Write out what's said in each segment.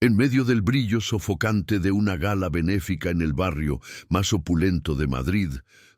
En medio del brillo sofocante de una gala benéfica en el barrio más opulento de Madrid,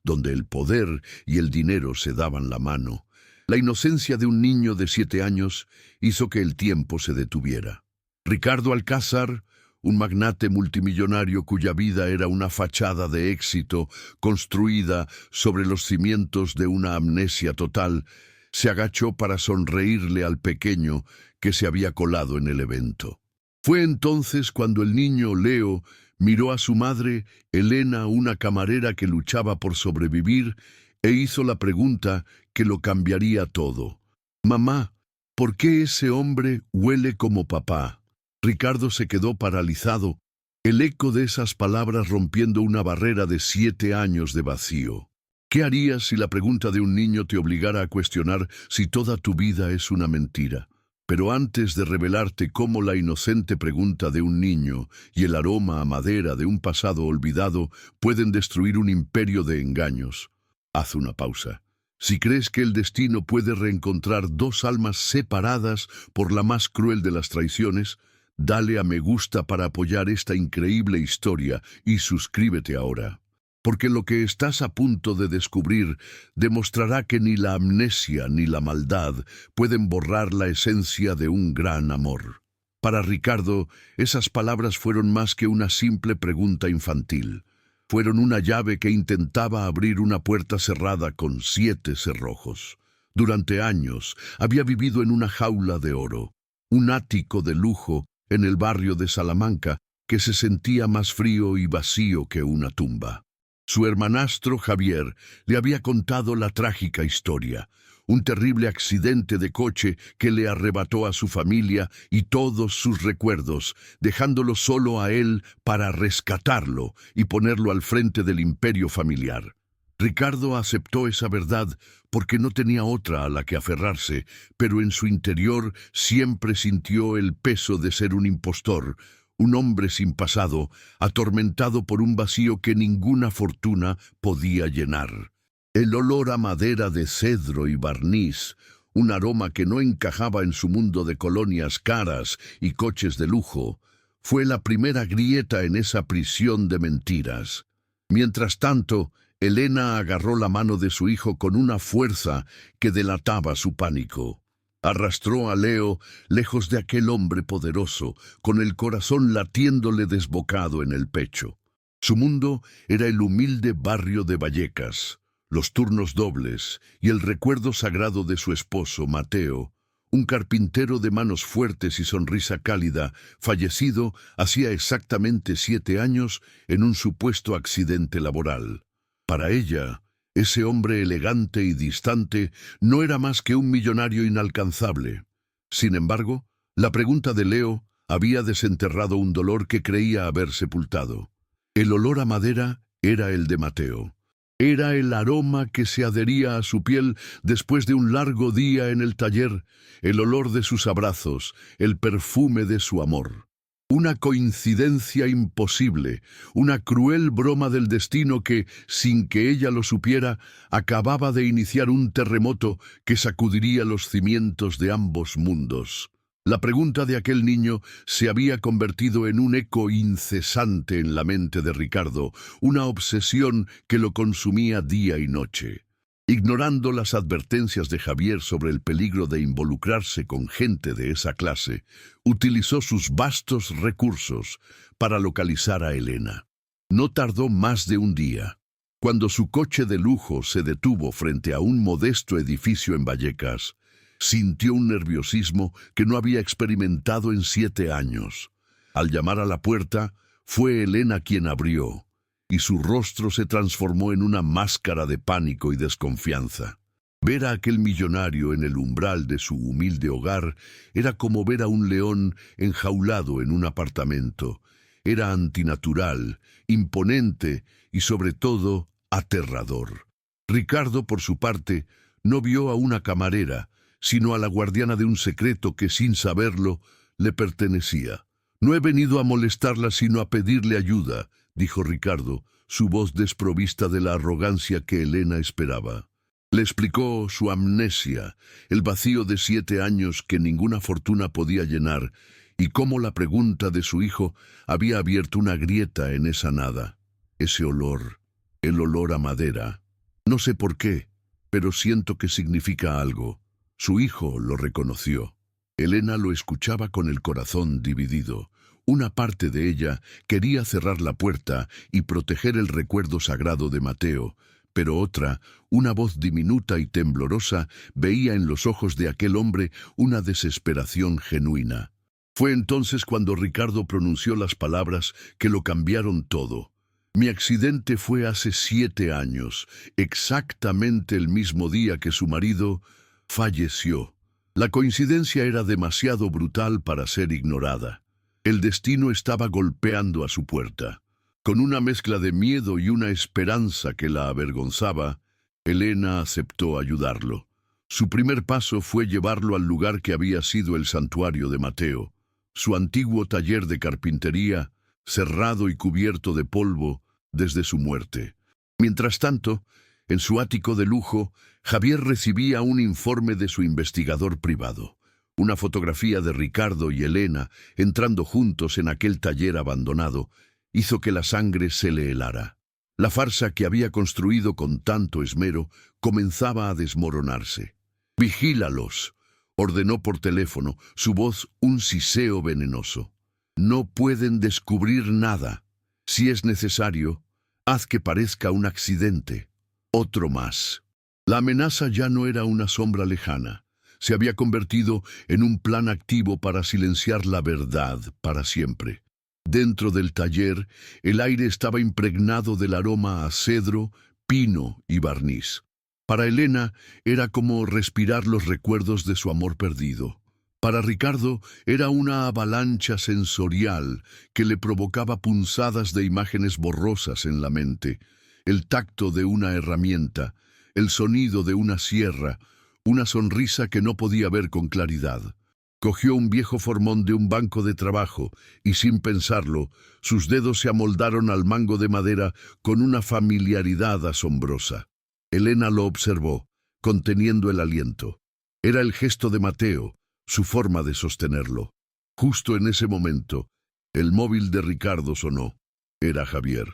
donde el poder y el dinero se daban la mano, la inocencia de un niño de 7 años hizo que el tiempo se detuviera. Ricardo Alcázar, un magnate multimillonario cuya vida era una fachada de éxito construida sobre los cimientos de una amnesia total, se agachó para sonreírle al pequeño que se había colado en el evento. Fue entonces cuando el niño Leo miró a su madre, Elena, una camarera que luchaba por sobrevivir, e hizo la pregunta que lo cambiaría todo. «Mamá, ¿por qué ese hombre huele como papá?» Ricardo se quedó paralizado, el eco de esas palabras rompiendo una barrera de 7 años de vacío. ¿Qué harías si la pregunta de un niño te obligara a cuestionar si toda tu vida es una mentira? Pero antes de revelarte cómo la inocente pregunta de un niño y el aroma a madera de un pasado olvidado pueden destruir un imperio de engaños, haz una pausa. Si crees que el destino puede reencontrar dos almas separadas por la más cruel de las traiciones, dale a me gusta para apoyar esta increíble historia y suscríbete ahora. Porque lo que estás a punto de descubrir demostrará que ni la amnesia ni la maldad pueden borrar la esencia de un gran amor. Para Ricardo, esas palabras fueron más que una simple pregunta infantil. Fueron una llave que intentaba abrir una puerta cerrada con 7 cerrojos. Durante años había vivido en una jaula de oro, un ático de lujo en el barrio de Salamanca que se sentía más frío y vacío que una tumba. Su hermanastro Javier le había contado la trágica historia, un terrible accidente de coche que le arrebató a su familia y todos sus recuerdos, dejándolo solo a él para rescatarlo y ponerlo al frente del imperio familiar. Ricardo aceptó esa verdad porque no tenía otra a la que aferrarse, pero en su interior siempre sintió el peso de ser un impostor, un hombre sin pasado, atormentado por un vacío que ninguna fortuna podía llenar. El olor a madera de cedro y barniz, un aroma que no encajaba en su mundo de colonias caras y coches de lujo, fue la primera grieta en esa prisión de mentiras. Mientras tanto, Elena agarró la mano de su hijo con una fuerza que delataba su pánico. Arrastró a Leo lejos de aquel hombre poderoso, con el corazón latiéndole desbocado en el pecho. Su mundo era el humilde barrio de Vallecas, los turnos dobles y el recuerdo sagrado de su esposo, Mateo, un carpintero de manos fuertes y sonrisa cálida, fallecido hacía exactamente 7 años en un supuesto accidente laboral. Para ella, ese hombre elegante y distante no era más que un millonario inalcanzable. Sin embargo, la pregunta de Leo había desenterrado un dolor que creía haber sepultado. El olor a madera era el de Mateo. Era el aroma que se adhería a su piel después de un largo día en el taller, el olor de sus abrazos, el perfume de su amor. Una coincidencia imposible, una cruel broma del destino que, sin que ella lo supiera, acababa de iniciar un terremoto que sacudiría los cimientos de ambos mundos. La pregunta de aquel niño se había convertido en un eco incesante en la mente de Ricardo, una obsesión que lo consumía día y noche. Ignorando las advertencias de Javier sobre el peligro de involucrarse con gente de esa clase, utilizó sus vastos recursos para localizar a Elena. No tardó más de un día. Cuando su coche de lujo se detuvo frente a un modesto edificio en Vallecas, sintió un nerviosismo que no había experimentado en 7 años. Al llamar a la puerta, fue Elena quien abrió, y su rostro se transformó en una máscara de pánico y desconfianza. Ver a aquel millonario en el umbral de su humilde hogar era como ver a un león enjaulado en un apartamento. Era antinatural, imponente y sobre todo aterrador. Ricardo, por su parte, no vio a una camarera, sino a la guardiana de un secreto que, sin saberlo, le pertenecía. «No he venido a molestarla sino a pedirle ayuda», dijo Ricardo, su voz desprovista de la arrogancia que Elena esperaba. Le explicó su amnesia, el vacío de 7 años que ninguna fortuna podía llenar, y cómo la pregunta de su hijo había abierto una grieta en esa nada. Ese olor, el olor a madera. No sé por qué, pero siento que significa algo. Su hijo lo reconoció. Elena lo escuchaba con el corazón dividido. Una parte de ella quería cerrar la puerta y proteger el recuerdo sagrado de Mateo, pero otra, una voz diminuta y temblorosa, veía en los ojos de aquel hombre una desesperación genuina. Fue entonces cuando Ricardo pronunció las palabras que lo cambiaron todo. Mi accidente fue hace 7 años, exactamente el mismo día que su marido falleció. La coincidencia era demasiado brutal para ser ignorada. El destino estaba golpeando a su puerta. Con una mezcla de miedo y una esperanza que la avergonzaba, Elena aceptó ayudarlo. Su primer paso fue llevarlo al lugar que había sido el santuario de Mateo, su antiguo taller de carpintería, cerrado y cubierto de polvo desde su muerte. Mientras tanto, en su ático de lujo, Javier recibía un informe de su investigador privado, una fotografía de Ricardo y Elena entrando juntos en aquel taller abandonado, hizo que la sangre se le helara. La farsa que había construido con tanto esmero comenzaba a desmoronarse. «Vigílalos», ordenó por teléfono, su voz un siseo venenoso. «No pueden descubrir nada. Si es necesario, haz que parezca un accidente. Otro más». La amenaza ya no era una sombra lejana. Se había convertido en un plan activo para silenciar la verdad para siempre. Dentro del taller, el aire estaba impregnado del aroma a cedro, pino y barniz. Para Elena era como respirar los recuerdos de su amor perdido. Para Ricardo era una avalancha sensorial que le provocaba punzadas de imágenes borrosas en la mente, el tacto de una herramienta, el sonido de una sierra, una sonrisa que no podía ver con claridad. Cogió un viejo formón de un banco de trabajo y, sin pensarlo, sus dedos se amoldaron al mango de madera con una familiaridad asombrosa. Elena lo observó, conteniendo el aliento. Era el gesto de Mateo, su forma de sostenerlo. Justo en ese momento, el móvil de Ricardo sonó. Era Javier.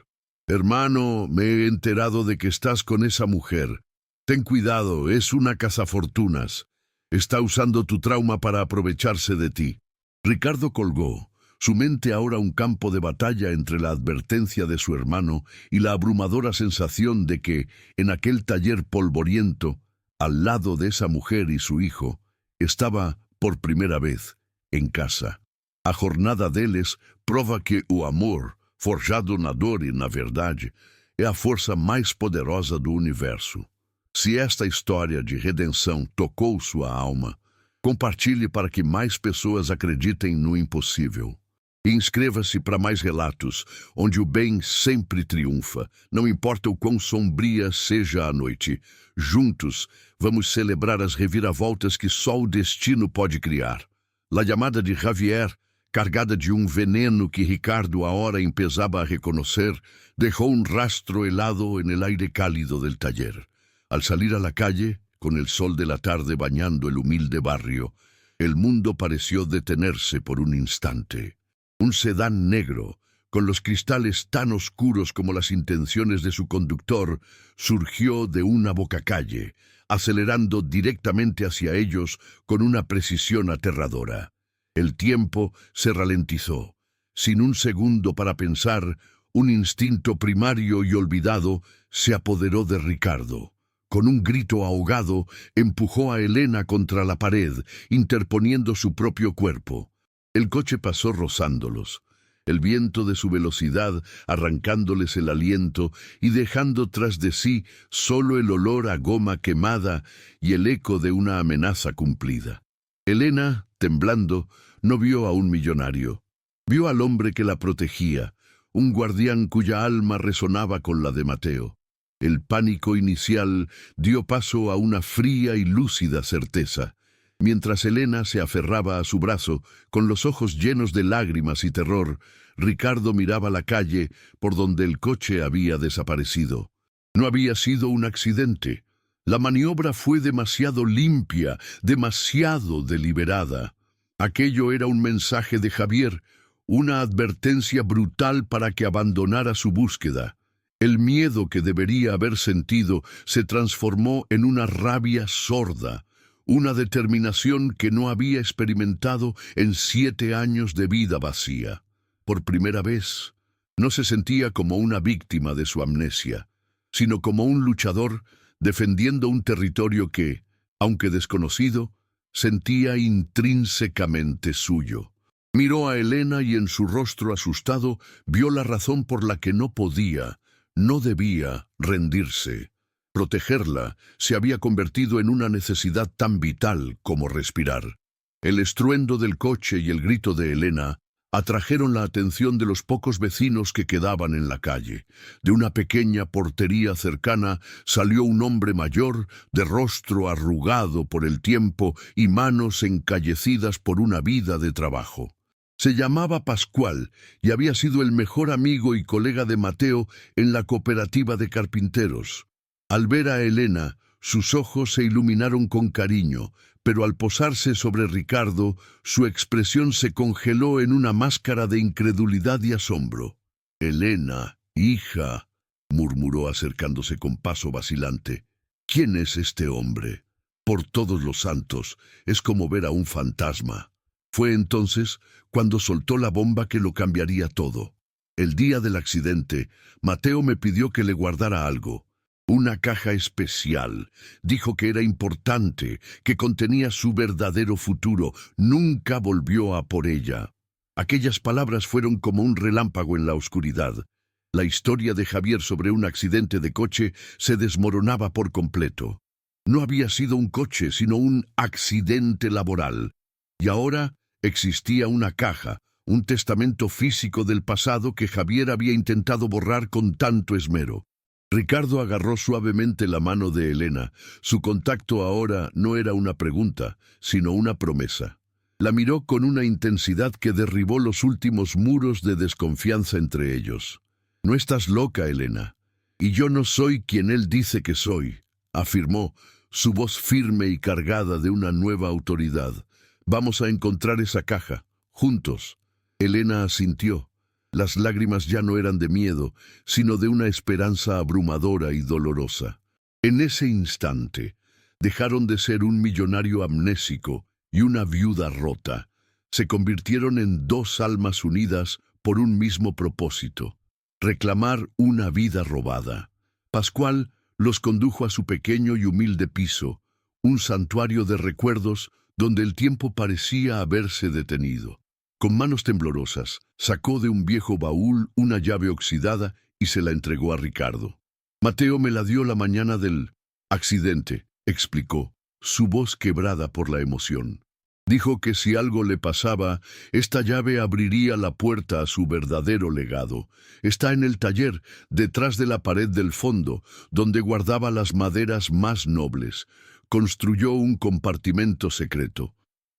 «Hermano, me he enterado de que estás con esa mujer. Ten cuidado, es una cazafortunas. Está usando tu trauma para aprovecharse de ti». Ricardo colgó, su mente ahora un campo de batalla entre la advertencia de su hermano y la abrumadora sensación de que, en aquel taller polvoriento, al lado de esa mujer y su hijo, estaba, por primera vez, en casa. A jornada deles prova que o amor, forjado na dor e na verdade, é a força mais poderosa do universo. Se esta história de redenção tocou sua alma, compartilhe para que mais pessoas acreditem no impossível. E inscreva-se para mais relatos, onde o bem sempre triunfa, não importa o quão sombria seja a noite. Juntos, vamos celebrar as reviravoltas que só o destino pode criar. La llamada de Javier, cargada de um veneno que Ricardo ahora empezaba a reconocer, dejó un rastro helado en el aire cálido del taller. Al salir a la calle, con el sol de la tarde bañando el humilde barrio, el mundo pareció detenerse por un instante. Un sedán negro, con los cristales tan oscuros como las intenciones de su conductor, surgió de una bocacalle, acelerando directamente hacia ellos con una precisión aterradora. El tiempo se ralentizó. Sin un segundo para pensar, un instinto primario y olvidado se apoderó de Ricardo. Con un grito ahogado, empujó a Elena contra la pared, interponiendo su propio cuerpo. El coche pasó rozándolos, el viento de su velocidad arrancándoles el aliento y dejando tras de sí solo el olor a goma quemada y el eco de una amenaza cumplida. Elena, temblando, no vio a un millonario. Vio al hombre que la protegía, un guardián cuya alma resonaba con la de Mateo. El pánico inicial dio paso a una fría y lúcida certeza. Mientras Elena se aferraba a su brazo, con los ojos llenos de lágrimas y terror, Ricardo miraba la calle por donde el coche había desaparecido. No había sido un accidente. La maniobra fue demasiado limpia, demasiado deliberada. Aquello era un mensaje de Javier, una advertencia brutal para que abandonara su búsqueda. El miedo que debería haber sentido se transformó en una rabia sorda, una determinación que no había experimentado en 7 años de vida vacía. Por primera vez, no se sentía como una víctima de su amnesia, sino como un luchador defendiendo un territorio que, aunque desconocido, sentía intrínsecamente suyo. Miró a Elena y en su rostro asustado vio la razón por la que no podía, no debía rendirse. Protegerla se había convertido en una necesidad tan vital como respirar. El estruendo del coche y el grito de Elena atrajeron la atención de los pocos vecinos que quedaban en la calle. De una pequeña portería cercana salió un hombre mayor, de rostro arrugado por el tiempo y manos encallecidas por una vida de trabajo. Se llamaba Pascual y había sido el mejor amigo y colega de Mateo en la cooperativa de carpinteros. Al ver a Elena, sus ojos se iluminaron con cariño, pero al posarse sobre Ricardo, su expresión se congeló en una máscara de incredulidad y asombro. «Elena, hija», murmuró acercándose con paso vacilante. «¿Quién es este hombre? Por todos los santos, es como ver a un fantasma». Fue entonces cuando soltó la bomba que lo cambiaría todo. El día del accidente, Mateo me pidió que le guardara algo. Una caja especial. Dijo que era importante, que contenía su verdadero futuro. Nunca volvió a por ella. Aquellas palabras fueron como un relámpago en la oscuridad. La historia de Javier sobre un accidente de coche se desmoronaba por completo. No había sido un coche, sino un accidente laboral. Y ahora existía una caja, un testamento físico del pasado que Javier había intentado borrar con tanto esmero. Ricardo agarró suavemente la mano de Elena. Su contacto ahora no era una pregunta, sino una promesa. La miró con una intensidad que derribó los últimos muros de desconfianza entre ellos. «No estás loca, Elena. Y yo no soy quien él dice que soy», afirmó, su voz firme y cargada de una nueva autoridad. «Vamos a encontrar esa caja, juntos». Elena asintió. Las lágrimas ya no eran de miedo, sino de una esperanza abrumadora y dolorosa. En ese instante, dejaron de ser un millonario amnésico y una viuda rota. Se convirtieron en 2 almas unidas por un mismo propósito: reclamar una vida robada. Pascual los condujo a su pequeño y humilde piso, un santuario de recuerdos donde el tiempo parecía haberse detenido. Con manos temblorosas, sacó de un viejo baúl una llave oxidada y se la entregó a Ricardo. «Mateo me la dio la mañana del accidente», explicó, su voz quebrada por la emoción. «Dijo que si algo le pasaba, esta llave abriría la puerta a su verdadero legado. Está en el taller, detrás de la pared del fondo, donde guardaba las maderas más nobles. Construyó un compartimento secreto».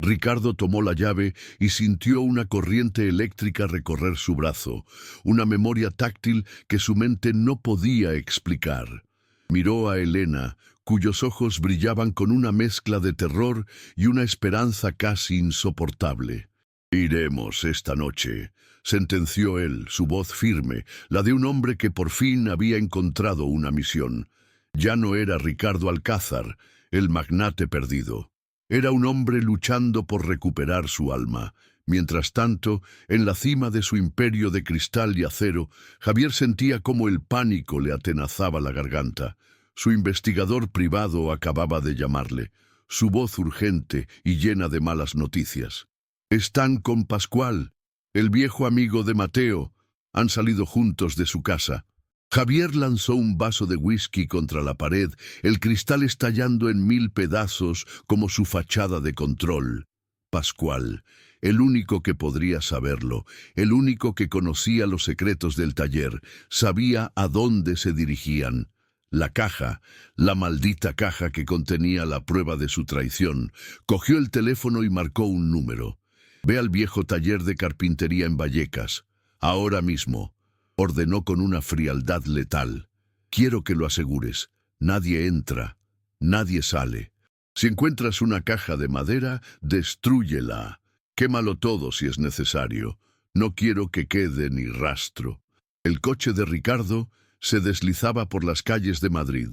Ricardo tomó la llave y sintió una corriente eléctrica recorrer su brazo, una memoria táctil que su mente no podía explicar. Miró a Elena, cuyos ojos brillaban con una mezcla de terror y una esperanza casi insoportable. «Iremos esta noche», sentenció él, su voz firme, la de un hombre que por fin había encontrado una misión. Ya no era Ricardo Alcázar, el magnate perdido. Era un hombre luchando por recuperar su alma. Mientras tanto, en la cima de su imperio de cristal y acero, Javier sentía cómo el pánico le atenazaba la garganta. Su investigador privado acababa de llamarle, su voz urgente y llena de malas noticias. «Están con Pascual, el viejo amigo de Mateo. Han salido juntos de su casa». Javier lanzó un vaso de whisky contra la pared, el cristal estallando en 1000 pedazos como su fachada de control. Pascual, el único que podría saberlo, el único que conocía los secretos del taller, sabía a dónde se dirigían. La caja, la maldita caja que contenía la prueba de su traición. Cogió el teléfono y marcó un número. «Ve al viejo taller de carpintería en Vallecas. Ahora mismo», ordenó con una frialdad letal. «Quiero que lo asegures. Nadie entra, nadie sale. Si encuentras una caja de madera, destrúyela. Quémalo todo si es necesario. No quiero que quede ni rastro. El coche de Ricardo se deslizaba por las calles de Madrid,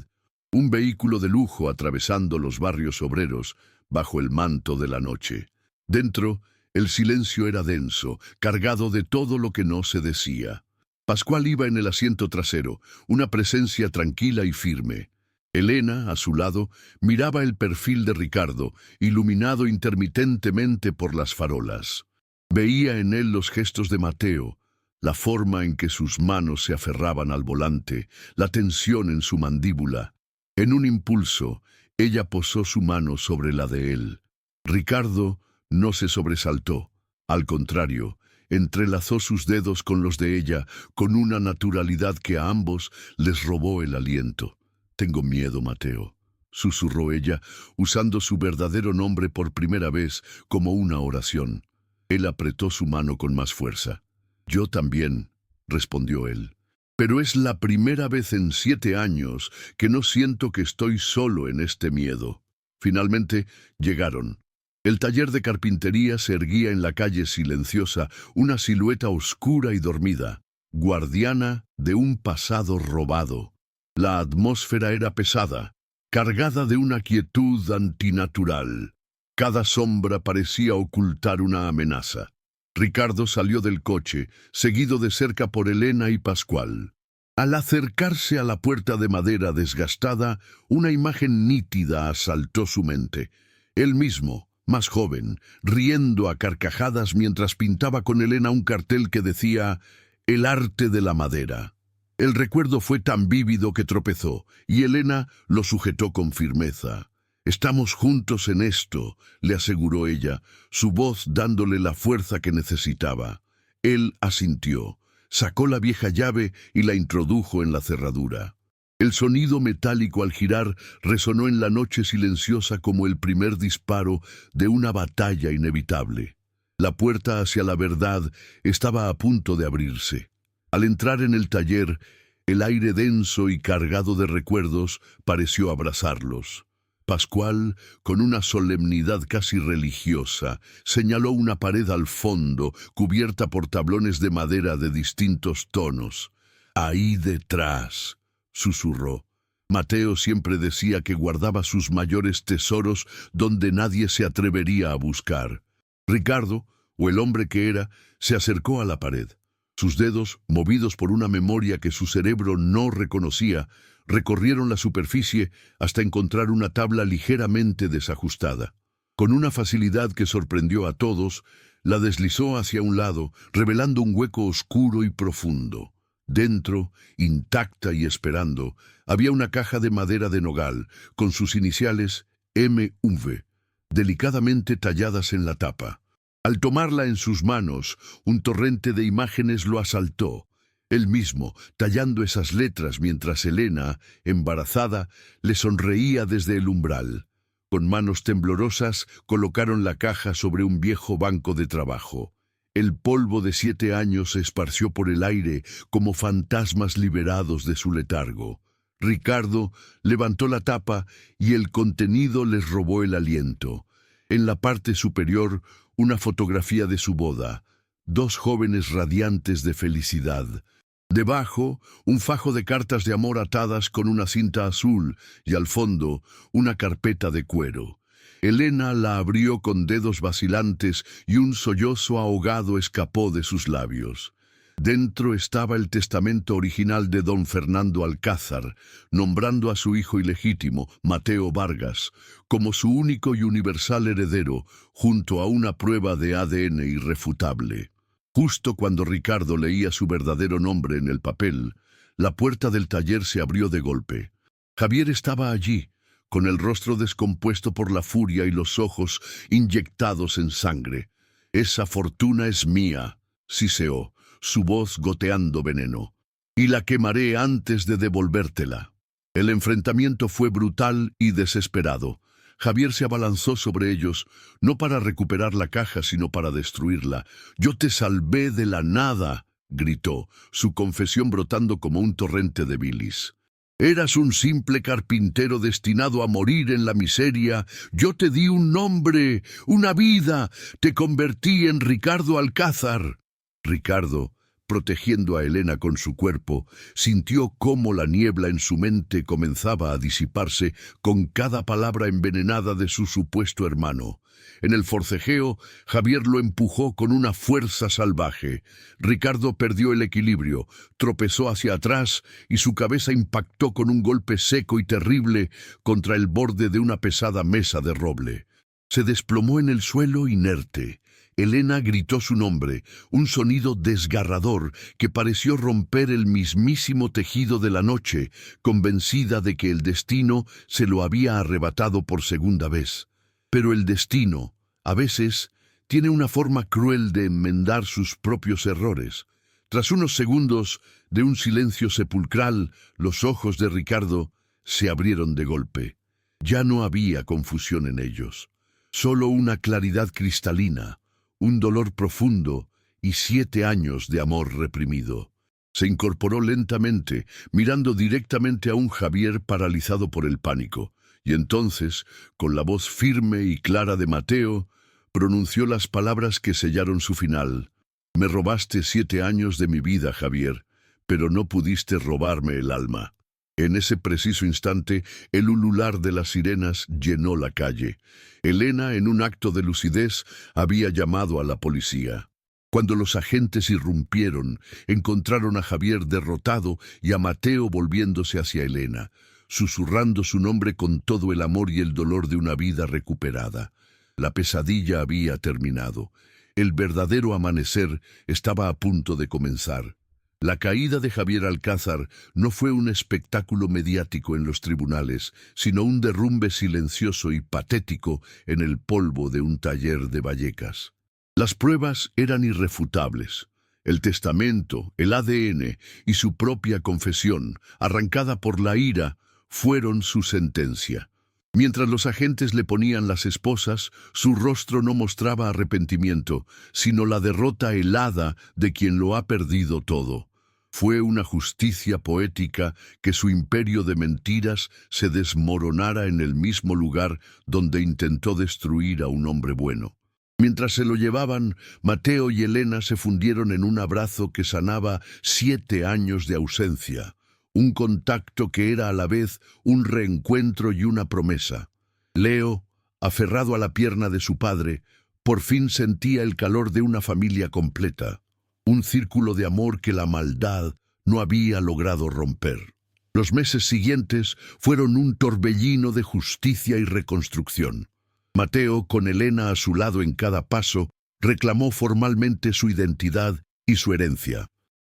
un vehículo de lujo atravesando los barrios obreros bajo el manto de la noche. Dentro, el silencio era denso, cargado de todo lo que no se decía. Pascual iba en el asiento trasero, una presencia tranquila y firme. Elena, a su lado, miraba el perfil de Ricardo, iluminado intermitentemente por las farolas. Veía en él los gestos de Mateo, la forma en que sus manos se aferraban al volante, la tensión en su mandíbula. En un impulso, ella posó su mano sobre la de él. Ricardo no se sobresaltó. Al contrario, entrelazó sus dedos con los de ella con una naturalidad que a ambos les robó el aliento. «Tengo miedo, Mateo», susurró ella, usando su verdadero nombre por primera vez como una oración. Él apretó su mano con más fuerza. «Yo también», respondió él. «Pero es la primera vez en 7 años que no siento que estoy solo en este miedo». Finalmente llegaron. El taller de carpintería se erguía en la calle silenciosa, una silueta oscura y dormida, guardiana de un pasado robado. La atmósfera era pesada, cargada de una quietud antinatural. Cada sombra parecía ocultar una amenaza. Ricardo salió del coche, seguido de cerca por Elena y Pascual. Al acercarse a la puerta de madera desgastada, una imagen nítida asaltó su mente. Él mismo, más joven, riendo a carcajadas mientras pintaba con Elena un cartel que decía «El arte de la madera». El recuerdo fue tan vívido que tropezó, y Elena lo sujetó con firmeza. «Estamos juntos en esto», le aseguró ella, su voz dándole la fuerza que necesitaba. Él asintió, sacó la vieja llave y la introdujo en la cerradura. El sonido metálico al girar resonó en la noche silenciosa como el primer disparo de una batalla inevitable. La puerta hacia la verdad estaba a punto de abrirse. Al entrar en el taller, el aire denso y cargado de recuerdos pareció abrazarlos. Pascual, con una solemnidad casi religiosa, señaló una pared al fondo, cubierta por tablones de madera de distintos tonos. «Ahí detrás», susurró. Mateo siempre decía que guardaba sus mayores tesoros donde nadie se atrevería a buscar. Ricardo, o el hombre que era, se acercó a la pared. Sus dedos, movidos por una memoria que su cerebro no reconocía, recorrieron la superficie hasta encontrar una tabla ligeramente desajustada. Con una facilidad que sorprendió a todos, la deslizó hacia un lado, revelando un hueco oscuro y profundo. Dentro, intacta y esperando, había una caja de madera de nogal, con sus iniciales MV, delicadamente talladas en la tapa. Al tomarla en sus manos, un torrente de imágenes lo asaltó. Él mismo, tallando esas letras mientras Elena, embarazada, le sonreía desde el umbral. Con manos temblorosas, colocaron la caja sobre un viejo banco de trabajo. El polvo de 7 años se esparció por el aire como fantasmas liberados de su letargo. Ricardo levantó la tapa y el contenido les robó el aliento. En la parte superior, una fotografía de su boda, 2 jóvenes radiantes de felicidad. Debajo, un fajo de cartas de amor atadas con una cinta azul y al fondo, una carpeta de cuero. Elena la abrió con dedos vacilantes y un sollozo ahogado escapó de sus labios. Dentro estaba el testamento original de don Fernando Alcázar, nombrando a su hijo ilegítimo, Mateo Vargas, como su único y universal heredero, junto a una prueba de ADN irrefutable. Justo cuando Ricardo leía su verdadero nombre en el papel, la puerta del taller se abrió de golpe. Javier estaba allí, con el rostro descompuesto por la furia y los ojos inyectados en sangre. «Esa fortuna es mía», siseó, su voz goteando veneno, «y la quemaré antes de devolvértela». El enfrentamiento fue brutal y desesperado. Javier se abalanzó sobre ellos, no para recuperar la caja, sino para destruirla. «Yo te salvé de la nada», gritó, su confesión brotando como un torrente de bilis. Eras un simple carpintero destinado a morir en la miseria. Yo te di un nombre, una vida. Te convertí en Ricardo Alcázar. Ricardo, protegiendo a Elena con su cuerpo, sintió cómo la niebla en su mente comenzaba a disiparse con cada palabra envenenada de su supuesto hermano. En el forcejeo, Javier lo empujó con una fuerza salvaje. Ricardo perdió el equilibrio, tropezó hacia atrás y su cabeza impactó con un golpe seco y terrible contra el borde de una pesada mesa de roble. Se desplomó en el suelo inerte. Elena gritó su nombre, un sonido desgarrador que pareció romper el mismísimo tejido de la noche, convencida de que el destino se lo había arrebatado por segunda vez. Pero el destino, a veces, tiene una forma cruel de enmendar sus propios errores. Tras unos segundos de un silencio sepulcral, los ojos de Ricardo se abrieron de golpe. Ya no había confusión en ellos, solo una claridad cristalina, un dolor profundo y 7 años de amor reprimido. Se incorporó lentamente, mirando directamente a un Javier paralizado por el pánico, y entonces, con la voz firme y clara de Mateo, pronunció las palabras que sellaron su final. «Me robaste 7 años de mi vida, Javier, pero no pudiste robarme el alma». En ese preciso instante, el ulular de las sirenas llenó la calle. Elena, en un acto de lucidez, había llamado a la policía. Cuando los agentes irrumpieron, encontraron a Javier derrotado y a Mateo volviéndose hacia Elena, susurrando su nombre con todo el amor y el dolor de una vida recuperada. La pesadilla había terminado. El verdadero amanecer estaba a punto de comenzar. La caída de Javier Alcázar no fue un espectáculo mediático en los tribunales, sino un derrumbe silencioso y patético en el polvo de un taller de Vallecas. Las pruebas eran irrefutables. El testamento, el ADN y su propia confesión, arrancada por la ira, fueron su sentencia. Mientras los agentes le ponían las esposas, su rostro no mostraba arrepentimiento, sino la derrota helada de quien lo ha perdido todo. Fue una justicia poética que su imperio de mentiras se desmoronara en el mismo lugar donde intentó destruir a un hombre bueno. Mientras se lo llevaban, Mateo y Elena se fundieron en un abrazo que sanaba 7 años de ausencia, un contacto que era a la vez un reencuentro y una promesa. Leo, aferrado a la pierna de su padre, por fin sentía el calor de una familia completa, un círculo de amor que la maldad no había logrado romper. Los meses siguientes fueron un torbellino de justicia y reconstrucción. Mateo, con Elena a su lado en cada paso, reclamó formalmente su identidad y su herencia.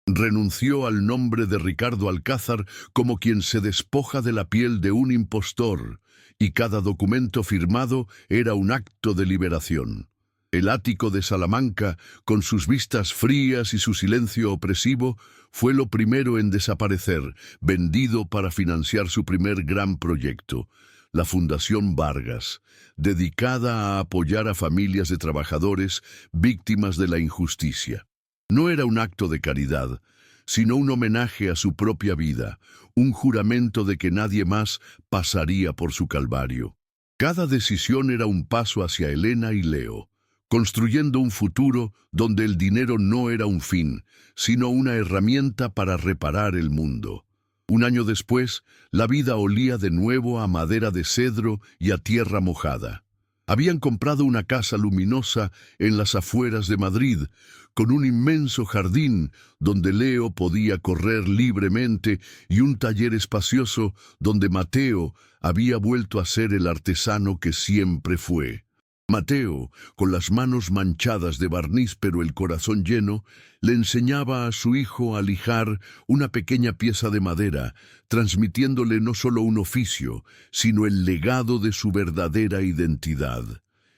Renunció al nombre de Ricardo Alcázar como quien se despoja de la piel de un impostor, y cada documento firmado era un acto de liberación. El ático de Salamanca, con sus vistas frías y su silencio opresivo, fue lo primero en desaparecer, vendido para financiar su primer gran proyecto, la Fundación Vargas, dedicada a apoyar a familias de trabajadores víctimas de la injusticia. No era un acto de caridad, sino un homenaje a su propia vida, un juramento de que nadie más pasaría por su calvario. Cada decisión era un paso hacia Elena y Leo, construyendo un futuro donde el dinero no era un fin, sino una herramienta para reparar el mundo. Un año después, la vida olía de nuevo a madera de cedro y a tierra mojada. Habían comprado una casa luminosa en las afueras de Madrid, con un inmenso jardín donde Leo podía correr libremente y un taller espacioso donde Mateo había vuelto a ser el artesano que siempre fue. Mateo, con las manos manchadas de barniz pero el corazón lleno, le enseñaba a su hijo a lijar una pequeña pieza de madera, transmitiéndole no solo un oficio, sino el legado de su verdadera identidad.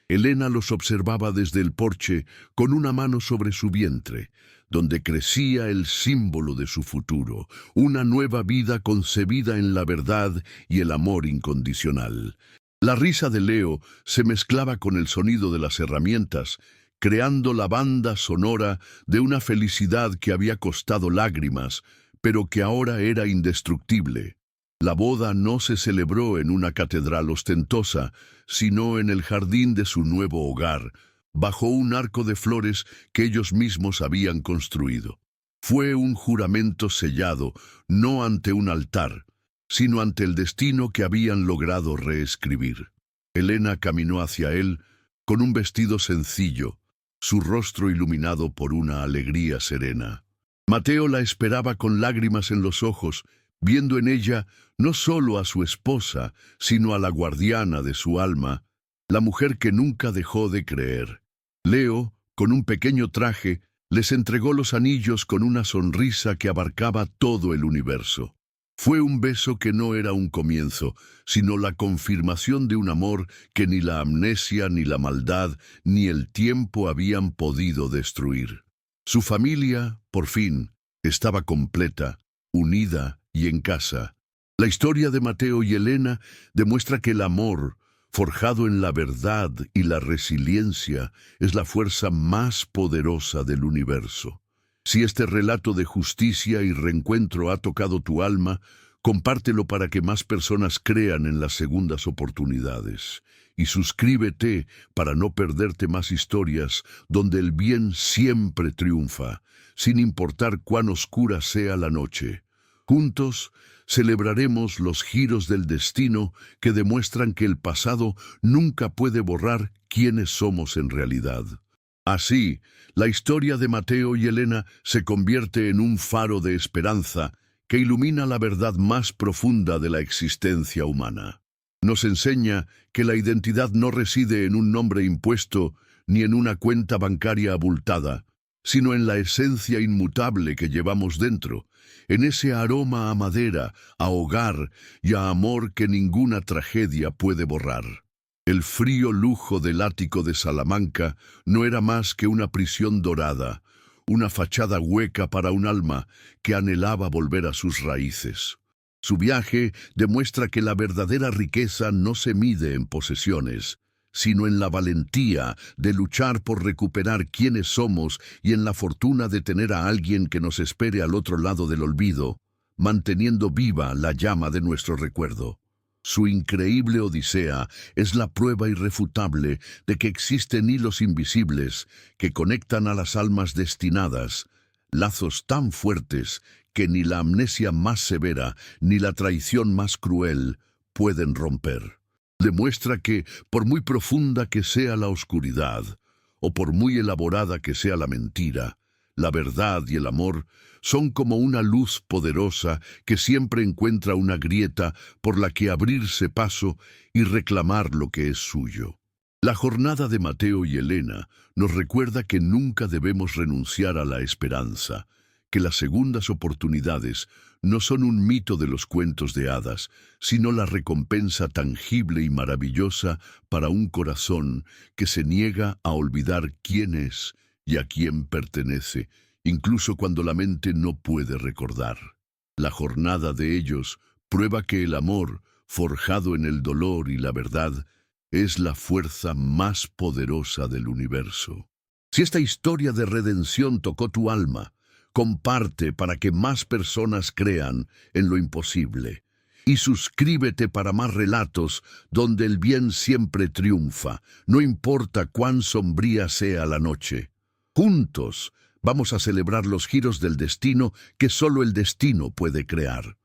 Elena los observaba desde el porche con una mano sobre su vientre, donde crecía el símbolo de su futuro, una nueva vida concebida en la verdad y el amor incondicional. La risa de Leo se mezclaba con el sonido de las herramientas, creando la banda sonora de una felicidad que había costado lágrimas, pero que ahora era indestructible. La boda no se celebró en una catedral ostentosa, sino en el jardín de su nuevo hogar, bajo un arco de flores que ellos mismos habían construido. Fue un juramento sellado, no ante un altar, sino ante el destino que habían logrado reescribir. Helena caminó hacia él con un vestido sencillo, su rostro iluminado por una alegría serena. Mateo la esperaba con lágrimas en los ojos, viendo en ella no solo a su esposa, sino a la guardiana de su alma, la mujer que nunca dejó de creer. Leo, con un pequeño traje, les entregó los anillos con una sonrisa que abarcaba todo el universo. Fue un beso que no era un comienzo, sino la confirmación de un amor que ni la amnesia, ni la maldad, ni el tiempo habían podido destruir. Su familia, por fin, estaba completa, unida y en casa. La historia de Mateo y Helena demuestra que el amor, forjado en la verdad y la resiliencia, es la fuerza más poderosa del universo. Si este relato de justicia y reencuentro ha tocado tu alma, compártelo para que más personas crean en las segundas oportunidades. Y suscríbete para no perderte más historias donde el bien siempre triunfa, sin importar cuán oscura sea la noche. Juntos celebraremos los giros del destino que demuestran que el pasado nunca puede borrar quiénes somos en realidad. Así, la historia de Mateo y Helena se convierte en un faro de esperanza que ilumina la verdad más profunda de la existencia humana. Nos enseña que la identidad no reside en un nombre impuesto ni en una cuenta bancaria abultada, sino en la esencia inmutable que llevamos dentro, en ese aroma a madera, a hogar y a amor que ninguna tragedia puede borrar. El frío lujo del ático de Salamanca no era más que una prisión dorada, una fachada hueca para un alma que anhelaba volver a sus raíces. Su viaje demuestra que la verdadera riqueza no se mide en posesiones, sino en la valentía de luchar por recuperar quiénes somos y en la fortuna de tener a alguien que nos espere al otro lado del olvido, manteniendo viva la llama de nuestro recuerdo. Su increíble odisea es la prueba irrefutable de que existen hilos invisibles que conectan a las almas destinadas, lazos tan fuertes que ni la amnesia más severa ni la traición más cruel pueden romper. Demuestra que, por muy profunda que sea la oscuridad, o por muy elaborada que sea la mentira, la verdad y el amor son como una luz poderosa que siempre encuentra una grieta por la que abrirse paso y reclamar lo que es suyo. La jornada de Mateo y Helena nos recuerda que nunca debemos renunciar a la esperanza, que las segundas oportunidades no son un mito de los cuentos de hadas, sino la recompensa tangible y maravillosa para un corazón que se niega a olvidar quién es y a quién pertenece, incluso cuando la mente no puede recordar. La jornada de ellos prueba que el amor, forjado en el dolor y la verdad, es la fuerza más poderosa del universo. Si esta historia de redención tocó tu alma, comparte para que más personas crean en lo imposible. Y suscríbete para más relatos donde el bien siempre triunfa, no importa cuán sombría sea la noche. Juntos vamos a celebrar los giros del destino que solo el destino puede crear.